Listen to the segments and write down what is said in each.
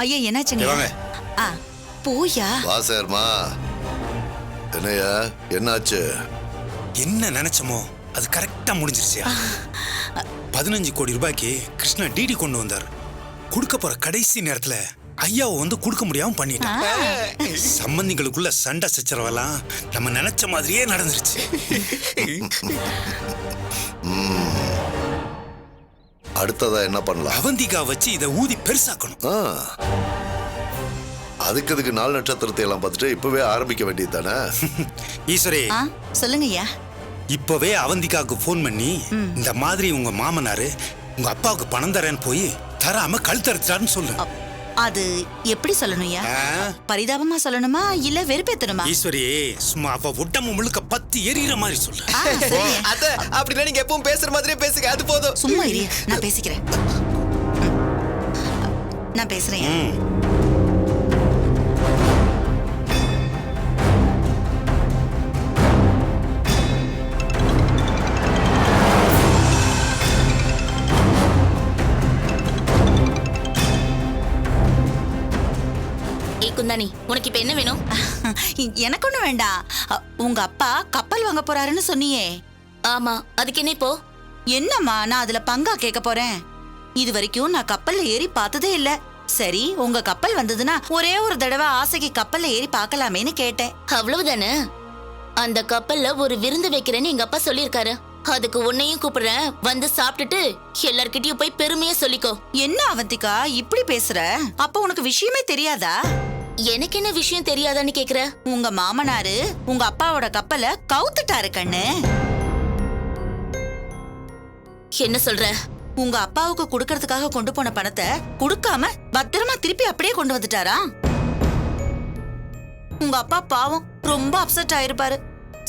ஐயா என்னாச்சுங்க? வாங்க. ஆ போயா. வாசர்மா, என்னையா என்னாச்சு? என்ன நினைச்சோமோ அது கரெக்டா முடிஞ்சிருச்சியா? 15 கோடி ரூபாய்க்கு கிருஷ்ணா டிடி கொண்டு வந்தார். கொடுக்க போற கடைசி நேரத்துல ஐயாவை வந்து கொடுக்க முடியாம பண்ணிட்டான். சம்பந்திகளுக்குள்ள சண்டை சச்சரவெல்லாம் நம்ம நினைச்ச மாதிரியே நடந்துருச்சு. அடுத்ததா என்ன பண்ணலாம்? அவந்திகா வச்சு இதை ஊதி பெருசாக்கணும். அதுக்கு நாலு நட்சத்திரத்தை எல்லாம் பார்த்துட்டு இப்பவே ஆரம்பிக்க வேண்டியது தானே? ஈஸ்வரே, சொல்லுங்க ஐயா. இப்பவே அவந்திகாவுக்கு போன் பண்ணி இந்த மாதிரி உங்க மாமனாரு உங்க அப்பாவுக்கு பணம் தரேன்னு போய் தராம கழுத்தறுத்தாருன்னு சொல்லு. அது எப்படி சொல்லணும் ஐயா? பரிதாபமா சொல்லணுமா இல்ல வெறுப்பேத்தணுமா? ஈஸ்வரி, சும்மா அவ உடம்பு முழுக்க பத்தி எரியிற மாதிரி சொல்லு. அத அப்படின்னா நீங்க எப்பவும் பேசுற மாதிரியே பேசுங்க, அது போதும். சும்மா இரு, நான் பேசிக்கிறேன். நான் பேசுறேன். குந்தாணி, உனக்கு இப்ப என்ன வேணும்? எனக்கு ஒண்ணு வேண்டாம். உங்க அப்பா கப்பல் வாங்க போறாருன்னு சொன்னியே. ஆமா, அதுக்கு என்ன இப்போ? என்னம்மா, நான் அதுல பங்கா கேட்க போறேன். இது வரைக்கும் நான் கப்பல்ல ஏறி பார்த்ததே இல்ல. சரி, உங்க கப்பல் வந்ததுன்னா ஒரே ஒரு தடவை ஆசைக்கு கப்பல்ல ஏறி பார்க்கலாமேன்னு கேட்டேன். அவ்வளவுதானே? அந்த கப்பல்ல ஒரு விருந்து வைக்கிறேன்னு எங்க அப்பா சொல்லிருக்காரு. அதுக்கு உன்னையும் கூப்பிடுறேன், வந்து சாப்பிட்டுட்டு எல்லார்கிட்டயும் போய் பெருமையா சொல்லிக்கோ. என்ன அவந்திகா இப்படி பேசுற? அப்ப உனக்கு விஷயமே தெரியாதா? எனக்கு என்ன விஷயம் தெரியாதான்னு கேக்குற? உங்க மாமனாரு உங்க அப்பாவோட கப்பலை கவுத்துட்டாரு கண்ணு. என்ன சொல்ற? உங்க அப்பாவுக்கு குடுக்கறதுக்காக கொண்டு போன பணத்தை குடுக்காம பத்திரமா திருப்பி அப்படியே கொண்டு வந்துட்டாரா? உங்க அப்பா பாவம் ரொம்ப அப்செட் ஆயிருப்பாரு.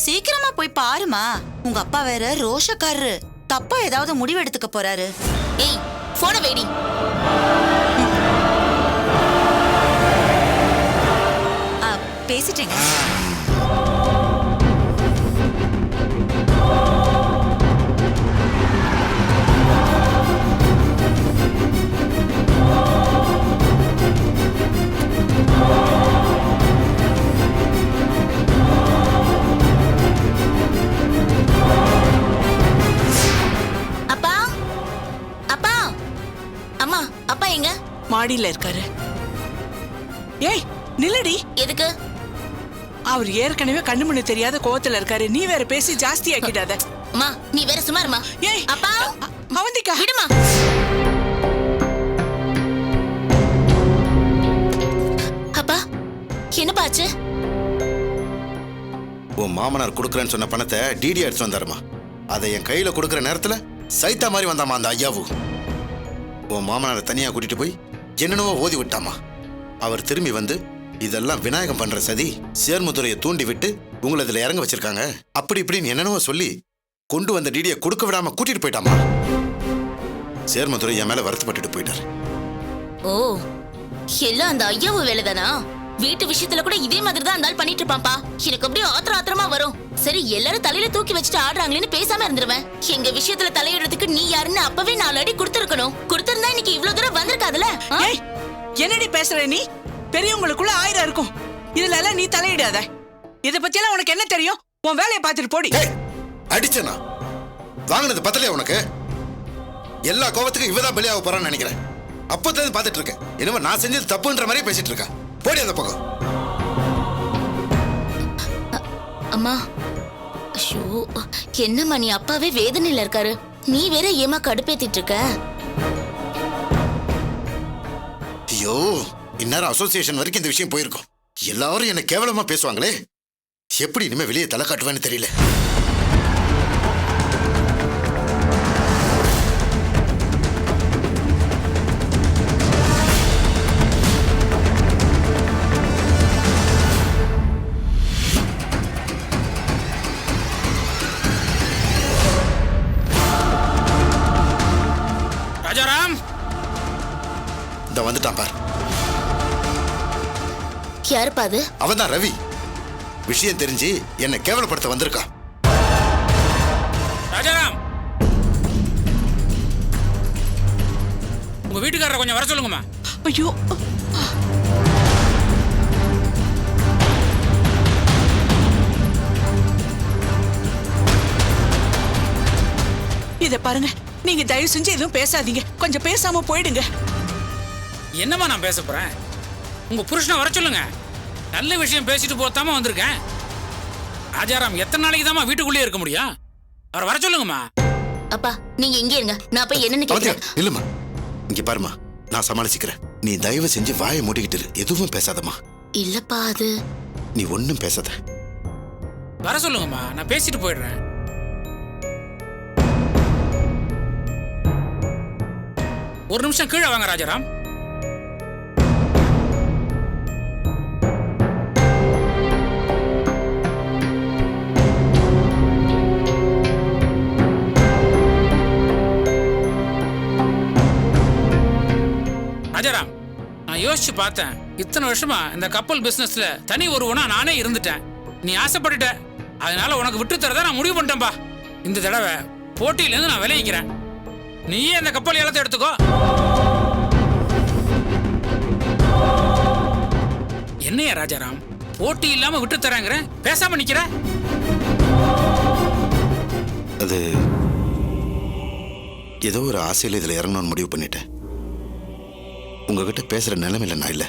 சீக்கிரமா போய் பாருமா. உங்க அப்பா வேற ரோஷக்காரரு. தப்பா ஏதாவது முடிவு எடுத்துக்க போறாரு. ஏய், போன வைடி. பேசிட்டேங்க. அப்பா, அப்பா, அம்மா, அப்பா எங்க? மாடியில இருக்காரு. ஏய் நில்லடி. எதுக்கு? அவர் ஏற்கனவே கண்ணு மண்ணு தெரியாத கோவத்துல இருக்காரு. நீ வேற பேசி ஜாஸ்தி ஆக்கிடாத. அம்மா, நீ வேற சுமாருமா. ஏய் அப்பா, அவந்திகா விடுமா. அப்பா, என்ன பாச்சு? உன் மாமனார் கொடுக்குறேன்னு சொன்ன பணத்தை டிடி எடுத்து வந்தாருமா. அதை என் கையில கொடுக்குற நேரத்துல சைத்தா மாதிரி வந்தாமா அந்த ஐயாவு. உன் மாமனாரை தனியா கூட்டிட்டு போய் என்னென்னவோ ஓதி விட்டாமா. அவர் திரும்பி வந்து இதெல்லாம் விநாயகம் பண்ற சதி, சேர்முத்துறையை தூண்டி விட்டு உங்களை இதுல இறங்க வச்சிருக்காங்க, அப்படி இப்படின்னு என்னென்னவோ சொல்லி கொண்டு வந்த டிடியை கொடுக்க விடாம கூட்டிட்டு போயிட்டாமா. சேர்முத்துறை என் மேல வருத்தப்பட்டுட்டு போயிட்டாரு. ஓ, எல்லாம் அந்த ஐயாவு வேலைதானா? வீட்டு விஷயத்துல கூட இதே மாதிரி தான் அந்த ஆள் பண்ணிட்டு இருப்பான்பா. எனக்கு அப்படியே ஆத்திரமா வரும். சரி, எல்லாரும் தலையில தூக்கி வச்சுட்டு ஆடுறாங்களேன்னு பேசாம இருந்துருவேன். எங்க விஷயத்துல தலையிடுறதுக்கு நீ யாருன்னு அப்பவே 4 அடி கொடுத்திருக்கணும். கொடுத்திருந்தா இன்னைக்கு இவ்வளவு தூரம் வந்திருக்காதுல. ஏய், என்னடி பேசுற நீ? பெரியவங்களுக்குள்ள 1000 இருக்கும். இதுல எல்லாம் நீ தலையிடாத. இத பத்தி எல்லாம் உனக்கு என்ன தெரியும்? உன் வேலையை பார்த்துட்டு போடி. அடிச்சனா வாங்கினது பத்தலையா உனக்கு? எல்லா கோவத்துக்கும் இவதான் பலியாக போறான்னு நினைக்கிறேன். அப்பதான் பார்த்துட்டு இருக்கேன். என்னவோ நான் செஞ்சது தப்புன்ற மாதிரி பேசிட்டு இருக்கேன். போடி அந்த பக்கம். அம்மா, ஐயோ, என்னம்மா நீ? அப்பாவே வேதனையில இருக்காரு, நீ வேற ஏமா கடுப்பேத்திட்டு இருக்க? ஐயோ, இந்நேரம் அசோசியேஷன் வரைக்கும் இந்த விஷயம் போயிருக்கும். எல்லாரும் என்ன கேவலமா பேசுவாங்களே. எப்படி இனிமே வெளியே தலை காட்டுவேன்னு தெரியல. ராஜாராம், இந்த வந்துட்டான் பார். யாருப்பா அது? அவன் தான் ரவி. விஷயம் தெரிஞ்சு என்ன கேவலப்படுத்த வந்திருக்கான். ராஜாராம், உங்க வீட்டுக்காரரை கொஞ்சம் வர சொல்லுங்கம்மா. ஐயோ இத பாருங்க, நீங்க தயவு செஞ்சு எதுவும் பேசாதீங்க. கொஞ்சம் பேசாம போயிடுங்க. என்னம்மா நான் பேச போறேன்? உங்க புருஷனை வர சொல்லுங்க. நல்ல விஷயம் பேசிட்டு போத்தாம வந்திருக்கேன். ராஜாராம் எத்தனை நாளைக்கு தாம்மா வீட்டுக்குள்ளேயே இருக்க முடியும்? அவரை வர சொல்லுங்கம்மா. அப்பா நீங்க இங்கே இருங்க, நான் போய் என்னன்னு அவந்திகா கேக்குறேன். இல்லம்மா, இங்க பாருமா, நான் சமாளிச்சுக்கிறேன். நீ தயவு செஞ்சு வாயை மூடிக்கிட்டு இரு. எதுவும் பேசாதம்மா. இல்லப்பா அது நீ ஒன்னும் பேசாத. வர சொல்லுங்கம்மா, நான் பேசிட்டு போயிடுறேன். ஒரு நிமிஷம் கீழே வாங்க ராஜாராம். ராஜாராம், நான் யோசிச்சு பார்த்தேன். இத்தனை வருஷமா இந்த கப்பல் பிசினஸ்ல தனி ஒருவனா நானே இருந்துட்டேன். நீ ஆசைப்பட்டுட்ட, அதனால உனக்கு விட்டு தரதான் நான் முடிவு பண்ணிட்டேன்பா. இந்த தடவை போட்டியிலேருந்து நான் விளைவிக்கிறேன். நீயே இந்த கப்பல் ஏலத்தை எடுத்துக்கோ. என்னையா ராஜாராம், போட்டி இல்லாம விட்டு தரேங்கிற, பேசாம நிக்கிற? அது ஏதோ ஒரு ஆசையில் இதுல இறங்கணும்னு முடிவு பண்ணிட்டேன். உங்ககிட்ட பேசுற நிலைமையில நான் இல்ல.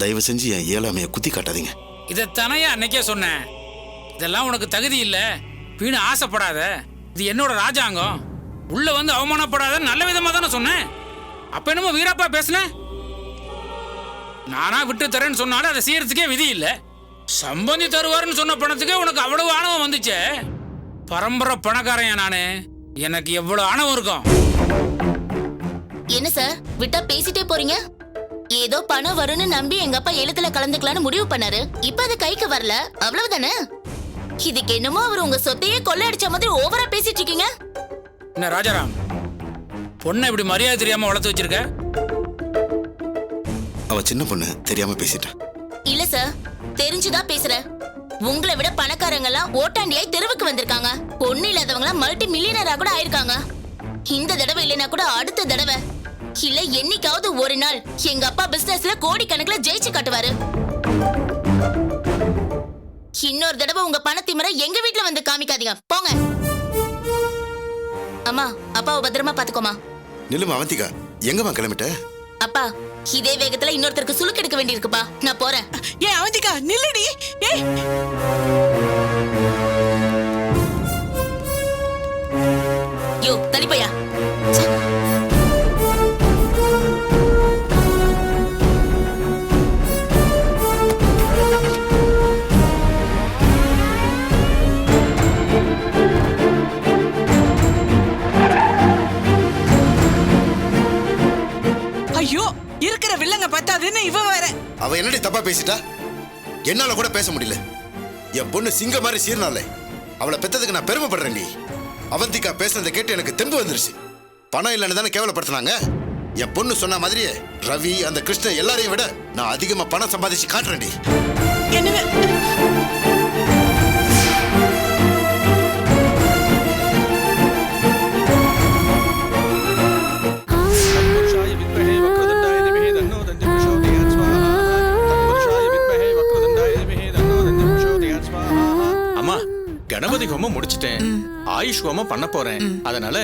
தயவு செஞ்சு என் இயலாமையை குத்தி காட்டாதீங்க. இதைத்தானையா அன்னைக்கே சொன்னேன். இதெல்லாம் உனக்கு தகுதி இல்ல, வீணு ஆசைப்படாத, இது என்னோட ராஜாங்கம், உள்ள வந்து அவமானப்படாத, நல்ல விதமா தானே சொன்னேன். அப்ப என்னமோ வீராப்பா பேசுன. நானா விட்டு தரேன்னு சொன்னாலும் அதை செய்யறதுக்கே விதி இல்ல. சம்பந்தி தருவாருன்னு சொன்ன பணத்துக்கே உனக்கு அவ்வளவு ஆணவம் வந்துச்சே. பரம்பரை பணக்காரன் நானு, எனக்கு எவ்வளவு ஆணவம் இருக்கும். என்ன சார் விட்டா பேசிட்டே போறீங்க? ஏதோ பணம் வரும்னு நம்பி எங்க அப்பா எழுத்துல கலந்துக்கலான்னு முடிவு பண்ணாரு. இப்ப அது கைக்கு வரல, அவ்வளவுதானே. இதுக்கு என்னமோ அவர் உங்க சொத்தையே கொள்ளையடிச்ச மாதிரி ஓவரா பேசிட்டு இருக்கீங்க. என்ன ராஜாராம், பொண்ணை இப்படி மரியாதை தெரியாம வளர்த்து வச்சிருக்க? அவ சின்ன பொண்ணு, தெரியாம பேசிட்டேன். இல்ல சார், தெரிஞ்சுதான் பேசுறேன். உங்களை விட பணக்காரங்க எல்லாம் ஓட்டாண்டியாய் தெருவுக்கு வந்திருக்காங்க. பொண்ணு இல்லாதவங்க மல்டி மில்லியனரா கூட ஆயிருக்காங்க. இந்த தடவை இல்லைன்னா கூட அடுத்த தடவை இல்ல என்னைக்காவது ஒரு நாள் எங்க அப்பா பிசினஸ்ல கோடிக்கணக்குல ஜெயிச்சு காட்டுவாரு. இன்னொரு தடவை உங்க பணத்திமரை எங்க வீட்டுல வந்து காமிக்காதீங்க, போங்க. அம்மா, அப்பாவை பத்திரமா பாத்துக்கோமா. நில்லுமா அவந்திகா, எங்கம்மா கிளம்பிட்ட? அப்பா, இதே வேகத்துல இன்னொருத்தருக்கு சுளுக்கு எடுக்க வேண்டியிருக்குப்பா, நான் போறேன். ஏன் அவந்திகா நில்லுடி. ஏய் யோ தள்ளிப்பையா. ஐயோ, இருக்கிற வில்லங்க பத்தாதுன்னு இவ வேற. அவ என்னடி தப்பா பேசிட்டா? என்னால கூட பேச முடியல. என் பொண்ணு சிங்க மாதிரி சீர்னாலே அவளை பெத்ததுக்கு நான் பெருமைப்படுறேன்டி. அவந்திகா பேசுறதை கேட்டு எனக்கு தெம்பு வந்துருச்சு. பணம் இல்லைன்னு தானே கேவலப்படுத்தினாங்க. என் பொண்ணு சொன்ன மாதிரியே ரவி, அந்த கிருஷ்ணன் எல்லாரையும் விட நான் அதிகமா பணம் சம்பாதிச்சு காட்டுறேன்டி. என்னங்க கணபதி ஹோமம் முடிச்சிட்டேன், ஆயுஷ் ஹோமம் பண்ண போறேன். அதனால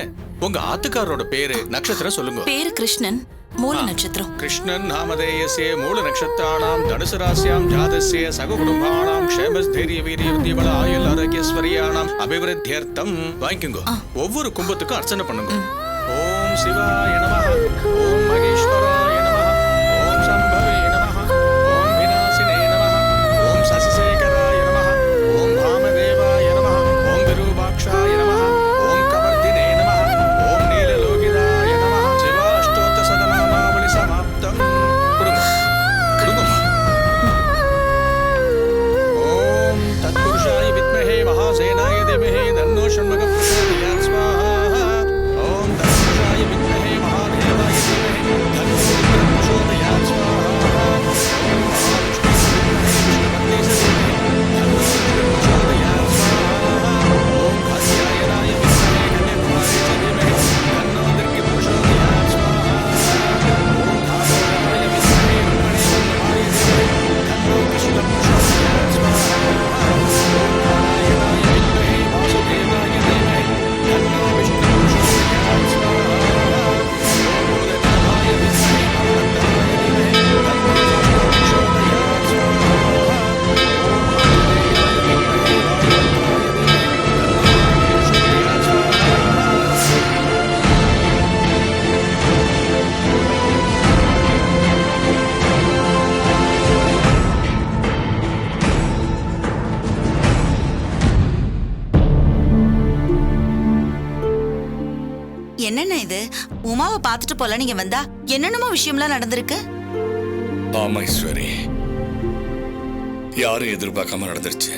உங்க ஆத்துக்காரரோட பேரு நட்சத்திரம் சொல்லுங்க. பேரு கிருஷ்ணன், மூல நட்சத்திரம். கிருஷ்ணன் நாமதேயஸ்ய மூல நட்சத்திராணாம் தனுசு ராசியாம் ஜாதஸ்ய சக குடும்பானாம் க்ஷேமஸ்தைரிய வீரிய வித்யபல ஆயுள் ஆரோக்கியஸ்வரியானாம் அபிவிருத்தியர்த்தம். வாங்கிக்கோங்க. ஒவ்வொரு கும்பத்துக்கும் அர்ச்சனை பண்ணுங்க. ஓம் சிவாய நமஹ, ஓம் மகேஸ்வராய நமஹ, ஓம் சம்பவே நமஹ, ஓம் விநாசினே நமஹ, ஓம் சசிசேகராய நமஹ, ஓம் வாமதேவாய நமஹ, ஓம் விரூபாக்ஷாய நமஹ, ஓம் கவர்தினே நமஹ, ஓம் நீலலோகிதாய நமஹ. சிவாஷ்டோத்த சதநாமாவளி சமாப்தம். கொடுங்க கொடுங்கம்மா. ஓம் தத்புருஷாய வித்மஹே மகாசேனாய தீமஹி தன்னோ ஷண்முகः பிரச்சோதயாத் ஸ்வாஹா. ஓம் தத்புருஷாய வித்மஹே இது? உமாவை பார்த்துட்டு போல நீங்க வந்தா என்னென்னமோ விஷயம்லாம் நடந்திருக்கு. ஆமா ஈஸ்வரி, யாரும் எதிர்பார்க்காம நடந்துருச்சு.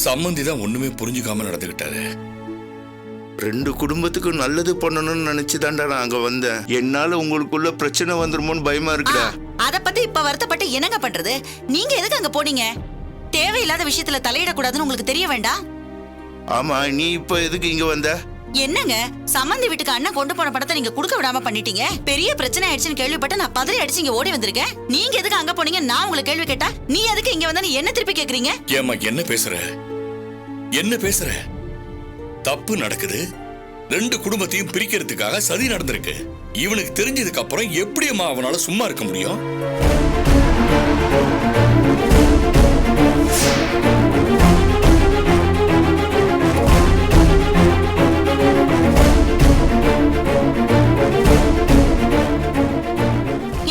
சம்மந்தி தான் ஒண்ணுமே புரிஞ்சுக்காம நடந்துகிட்டாரு. 2 குடும்பத்துக்கும் நல்லது பண்ணணும்னு நினைச்சுதான்டா நான் அங்க வந்தேன். என்னால உங்களுக்குள்ள பிரச்சனை வந்துருமோன்னு பயமா இருக்குடா. அத பத்தி இப்ப வருத்தப்பட்டு என்னங்க பண்றது? நீங்க எதுக்கு அங்க போனீங்க? தேவையில்லாத விஷயத்துல தலையிடக்கூடாதுன்னு உங்களுக்கு தெரிய வேண்டாம்? ஆமா, நீ இப்ப எதுக்கு இங்க வந்த? என்னங்க, சம்மந்தி வீட்டுக்கு அண்ணன் கொண்டு போன பணத்தை நீங்க கொடுக்க விடாம பண்ணிட்டீங்க. பெரிய பிரச்சனை ஆயிடுச்சுன்னு கேள்விப்பட்டு நான் பதறி அடிச்சு இங்க ஓடி வந்திருக்கேன். நீங்க எதுக்கு அங்க போனீங்க? நான் உங்களுக்கு கேள்வி கேட்டா நீ எதுக்கு இங்க வந்தா என்ன திருப்பி கேக்குறீங்க? ஏமா என்ன பேசுற? என்ன பேசுற? தப்பு நடக்குது. 2 குடும்பத்தையும் பிரிக்கிறதுக்காக சதி நடந்திருக்கு. இவனுக்கு தெரிஞ்சதுக்கு அப்புறம் எப்படியம்மா அவனால சும்மா இருக்க முடியும்?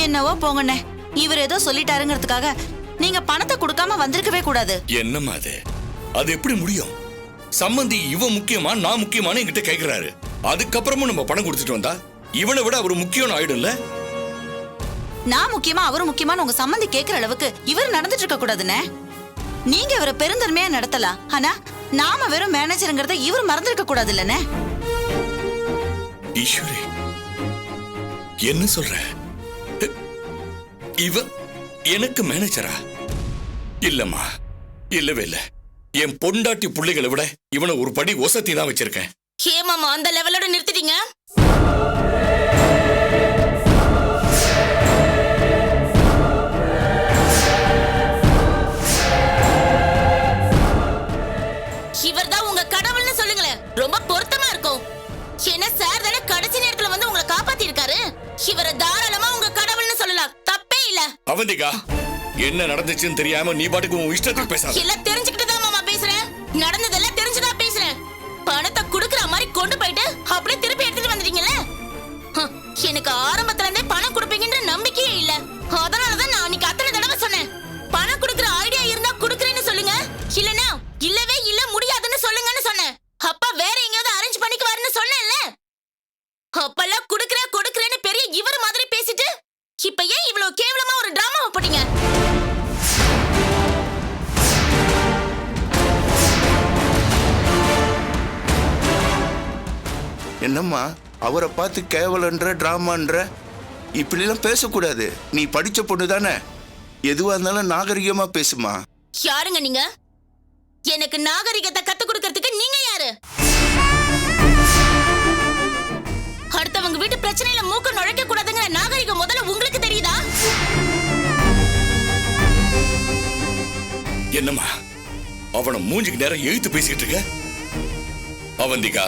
என்னவோ போங்கண்ணே, இவர் ஏதோ சொல்லிட்டாருங்கிறதுக்காக நீங்க பணத்தை கொடுக்காம வந்திருக்கவே கூடாது. என்னம்மா அது எப்படி முடியும்? சம்மந்தி இவன் முக்கியமா நான் முக்கியமான என்கிட்ட கேக்குறாரு. அதுக்கப்புறமும் நம்ம பணம் கொடுத்துட்டு வந்தா இவனை விட அவர் முக்கியம் ஆயிடும்ல. நான் முக்கியமா அவரு முக்கியமான உங்க சம்மந்தி கேக்குற அளவுக்கு இவர் நடந்துட்டு இருக்க கூடாதுன்னு. நீங்க இவரை பெருந்தன்மையா நடத்தலாம், ஆனா நாம வெறும் மேனேஜருங்கிறத இவர் மறந்துருக்க கூடாது இல்லன்னு. ஈஸ்வரி, என்ன சொல்ற? இவன் எனக்கு மேனேஜரா? இல்லம்மா, இல்லவே இல்ல. என் பொண்டாட்டி பிள்ளைகளை விட இவனை ஒரு படி ஒசத்தி தான் வச்சிருக்கேன். ஏமாமா அந்த லெவலோட நிறுத்திட்டீங்க? இவர்தான் உங்க கடவுள்னு சொல்லுங்களேன், ரொம்ப பொருத்தமா இருக்கும். என்ன சார் தானே கடைசி நேரத்துல வந்து உங்களை காப்பாத்தி இருக்காரு. இவரை தாராளமா உங்க கடவுள்னு சொல்லலாம், தப்பே இல்ல. அவந்திகா, என்ன நடந்துச்சுன்னு தெரியாம நீ பாட்டுக்கு உன் இஷ்டத்துக்கு பேசாத. எல்லாம் தெரிஞ்சுக்கிட்டு தான் மாமா பேசுறேன். நடந்ததெல்லாம் தெரிஞ்சுதான் பேசுறேன். பணத்தை குடுக்குற மாதிரி கொண்டு போயிட்டு அப்படியே திருப்பி எடுத்துட்டு வந்துட்டீங்கல்ல. எனக்கு ஆரம்பத்துல இருந்தே பணம் கொடுப்பீங்கன்ற நம்பிக்கையே இல்ல. அதனாலதான் நான் அன்னைக்கு அத்தனை தடவை சொன்னேன், பணம் குடுக்குற ஐடியா இருந்தா குடுக்குறேன்னு சொல்லுங்க, இல்லனா இல்லவே இல்ல முடியாதுன்னு சொல்லுங்கன்னு சொன்னேன். அப்பா வேற எங்கயாவது அரேஞ்ச் பண்ணிக்குவாருன்னு சொன்னேன்ல. அப்பெல்லாம் கொடுக்குறேன்னு பெரிய இவர் மாதிரி பேசிட்டு இப்ப ஏன் இவ்வளவு கேவலமா ஒரு டிராமாவை போட்டீங்க? என்னம்மா அவரை பார்த்து கேவலன்ற டிராமான்ற இப்படிலாம் பேசக்கூடாது. நீ படிச்ச பொண்ணு தானே, எதுவா இருந்தாலும் நாகரிகமா பேசுமா. யாருங்க நீங்க? எனக்கு நாகரிகத்தை கத்து கொடுக்கறதுக்கு நீங்க யாரு? அடுத்தவங்க வீட்டு பிரச்சனையில மூக்க நுழைக்க கூடாதுங்கிற நாகரிகம் முதல்ல உங்களுக்கு தெரியுதா? என்னம்மா அவனை மூஞ்சிக்கு நேரம் எழுத்து பேசிட்டு இருக்க? அவந்திகா,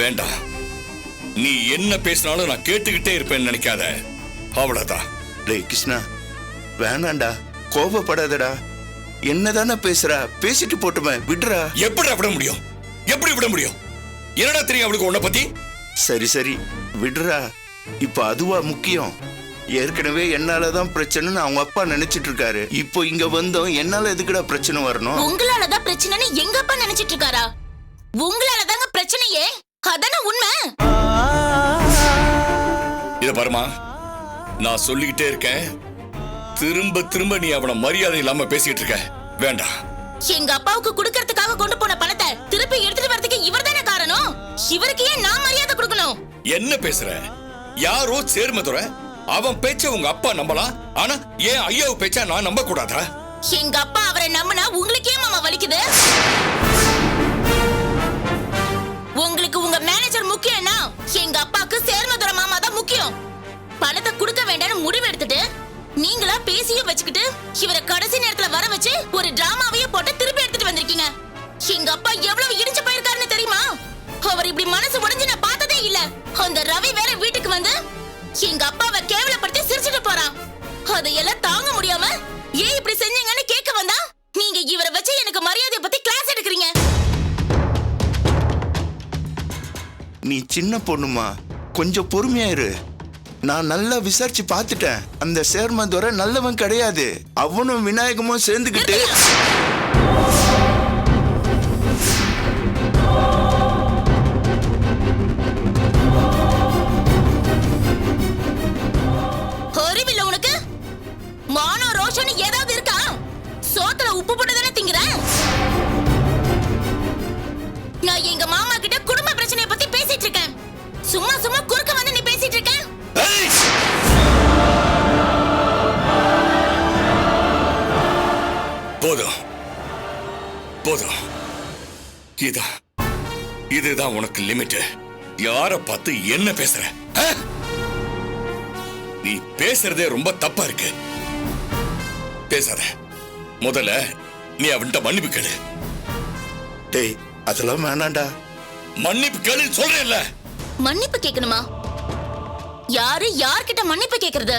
வேண்டாம். நீ என்ன பேசினாலும் நான் கேட்டுக்கிட்டே இருப்பேன்னு நினைக்காத, அவ்வளவுதான். டேய் கிருஷ்ணா, வேணாண்டா, கோபப்படாதடா. என்னதானே பேசுறா, பேசிட்டு போட்டுமே, விடுறா. எப்படி விட முடியும்? எப்படி விட முடியும்? என்னடா தெரியும் அவளுக்கு உன்னை பத்தி? சரி சரி விடுறா. இப்ப அதுவா முக்கியம்? ஏற்கனவே என்னாலதான் பிரச்சனைன்னு அவங்க அப்பா நினைச்சிட்டு இருக்காரு. இப்போ இங்க வந்தோம், என்னால எதுக்குடா பிரச்சனை வரணும்? உங்களாலதான் பிரச்சனைன்னு எங்க அப்பா நினைச்சிட்டு இருக்காரா? உங்களாலதாங்க பிரச்சனையே, அதான உண்மை. இத பாருமா, நான் சொல்லிக்கிட்டே இருக்கேன், திரும்ப திரும்ப நீ அவனை மரியாதை இல்லாம பேசிட்டு இருக்க. வேண்டாம். எங்க அப்பாவுக்கு குடுக்கறதுக்காக கொண்டு போன பணத்தை திருப்பி எடுத்துட்டு வரதுக்கு இவர் தானே காரணம். இவருக்கு ஏன் நான் மரியாதை கொடுக்கணும்? என்ன பேசுற? யாரோ சேர்மதுரை, அவன் பேச்ச உங்க அப்பா நம்பலாம், ஆனா ஏன் ஐயாவு பேச்சா நான் நம்ப கூடாதா? எங்க அப்பா அவரை நம்பினா உங்களுக்கு ஏன் மாமா வலிக்குது? உங்களுக்கு உங்க மேனேஜர் முக்கியம்னா எங்க அப்பாக்கு சேர்மதுரை மாமா தான் முக்கியம். பணத்தை கொடுக்க வேண்டாம்னு முடிவு எடுத்துட்டு நீங்களா பேசியும் வச்சுக்கிட்டு இவரை கடைசி நேரத்துல வர வச்சு ஒரு டிராமாவையே போட்டு திருப்பி எடுத்துட்டு வந்திருக்கீங்க. எங்க அப்பா எவ்வளவு இடிச்சு போயிருக்காருன்னு தெரியுமா? அவர் இப்படி மனசு உடைஞ்சு நான் பார்த்ததே இல்ல. அந்த ரவி வேற வீட்டுக்கு வந்து எங்க அப்பாவை கேவலப்படுத்தி சிரிச்சுட்டு போறான். அதையெல்லாம் தாங்க முடியாம ஏன் இப்படி செஞ்சீங்கன்னு கேட்க வந்தா நீங்க இவரை வச்சு எனக்கு மரியாதையை பத்தி கிளாஸ் எடுக்கிறீங்க. நீ சின்ன பொண்ணுமா, கொஞ்சம் பொறுமையாயிரு. நான் நல்லா விசாரிச்சு பார்த்துட்டேன். அந்த சேர்மதுரை நல்லவன் கிடையாது. அவனும் விநாயகமும் சேர்ந்துக்கிட்டு சும்மா சும்மா குறுக்க வந்து நீ பேசிட்டு இருக்க? ஏய்! போதும் போதும். இதுதான் உனக்கு லிமிட். யார பார்த்து என்ன பேசுற? நீ பேசுறதே ரொம்ப தப்பா இருக்கு. பேசாத. முதல்ல நீ அவன்கிட்ட மன்னிப்பு கேளு. டேய் அதெல்லாம் வேணாண்டா. மன்னிப்பு கேளு சொல்றேன்ல. மன்னிப்பு கேட்கணுமா? யாரு யார்கிட்ட மன்னிப்பு கேக்குறது?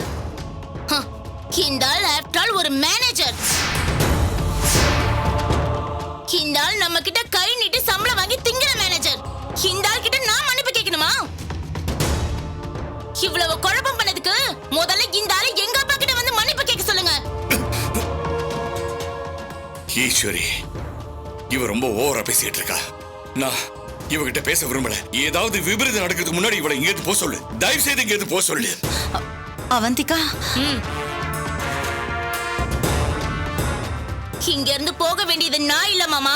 இந்த ஆள் ஆஃப்டர் ஆல் ஒரு மேனேஜர். இந்த ஆள் நம்ம கிட்ட கை நீட்டி சம்பளம் வாங்கி திங்கிற மேனேஜர். இந்த ஆள் கிட்ட நான் மன்னிப்பு கேட்கணுமா? இவ்வளவு குழப்பம் பண்ணதுக்கு முதல்ல இந்த ஆளு எங்க அப்பா கிட்ட வந்து மன்னிப்பு கேட்க சொல்லுங்க. ஈஸ்வரி, இவ ரொம்ப ஓவரா பேசிட்டு இருக்கா. நான் இவகிட்ட பேச விரும்பல. ஏதாவது விபரீதம் நடக்கிறதுக்கு முன்னாடி இவளை இங்கேருந்து போக சொல்லு. தயவு செய்து இங்கேருந்து போக சொல்லு. அவந்திகா, இங்க இருந்து போக வேண்டியது நான் இல்ல மாமா.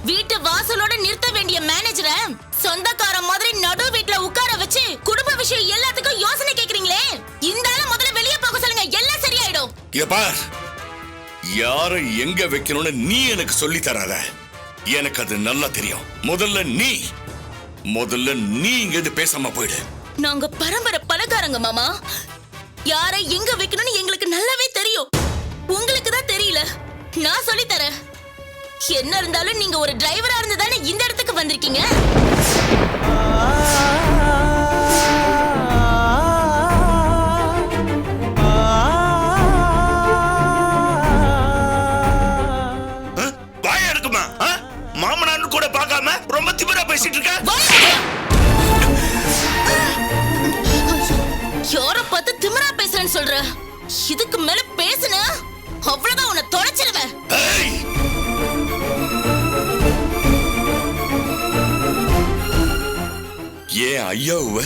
வீட்டு வாசலோட நிறுத்த வேண்டிய மேனேஜரை சொந்தக்கார மாதிரி நடு வீட்டுல உட்கார வச்சு குடும்ப விஷயம் எல்லாத்துக்கும் யோசனை கேக்குறீங்களே. இந்த ஆள முதல்ல வெளியே போக சொல்லுங்க, எல்லாம் சரியாயிடும். இத பார், யாரை எங்க வைக்கணும்னு நீ எனக்கு சொல்லி தராத. எனக்கு அது நல்லா தெரியும். முதல்ல நீ இங்க இருந்து பேசாம போயிடு. நாங்க பரம்பரை பணக்காரங்க மாமா. யாரை எங்க வைக்கணும்னு எங்களுக்கு நல்லாவே தெரியும். உங்களுக்கு தான் தெரியல. நான் சொல்லி தரேன். என்ன இருந்தாலும் நீங்க ஒரு டிரைவரா இருந்ததானே இந்த இடத்துக்கு வந்திருக்கீங்க. வாய எடுக்குமா? மாமனான்னு கூட பார்க்காம ரொம்ப திமிரா பேசிட்டு இருக்க. யார பார்த்து திமிரா பேசுறேன்னு சொல்ற? இதுக்கு மேல பேசுன அவ்வளவுதான், உன்னை தொலைச்சிருவேன். ஏன் ஐயாவுவ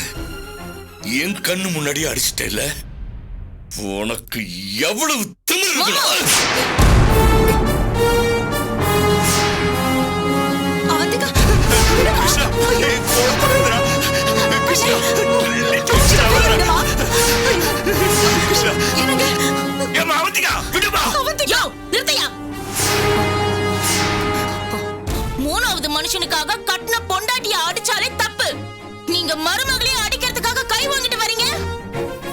என் கண்ணு முன்னாடி அடிச்சிட்டேல? உனக்கு எவ்வளவு திமிரு இருக்கணும்? அவந்திகா, மூணாவது மனுஷனுக்காக கட்டின பொண்டாட்டிய அடிச்சாலே தப்பு. நீங்க மருமகளே அடிக்கிறதுக்காக கை வாங்கிட்டு வரீங்க.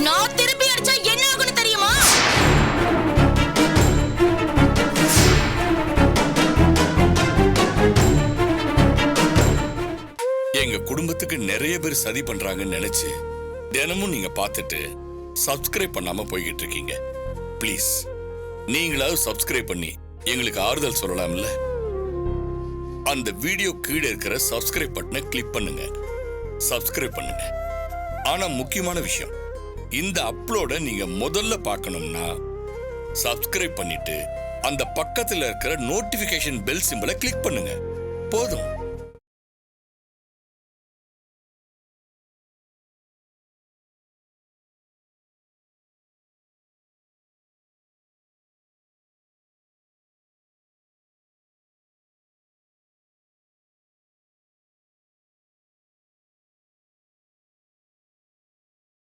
நான் திருப்பி அடிச்சா என்ன ஆகும்னு தெரியுமா? எங்க குடும்பத்துக்கு நிறைய பேர் சதி பண்றாங்கன்னு நினைச்சு தினமும் நீங்க பார்த்துட்டு சப்ஸ்கிரைப் பண்ணாம போய்கிட்டு இருக்கீங்க. ப்ளீஸ் நீங்களாவது சப்ஸ்கிரைப் பண்ணி எங்களுக்கு ஆறுதல் சொல்லலாம்ல. அந்த வீடியோ கீழே இருக்கிற சப்ஸ்கிரைப் பட்டனை கிளிக் பண்ணுங்க. சப்ஸ்கிரைப் பண்ணுங்க. ஆனா முக்கியமான விஷயம், இந்த அப்லோட நீங்க முதல்ல பார்க்கணும்னா சப்ஸ்கிரைப் பண்ணிட்டு அந்த பக்கத்துல இருக்கிற நோட்டிபிகேஷன் பெல் சிம்பலை கிளிக் பண்ணுங்க. போதும்.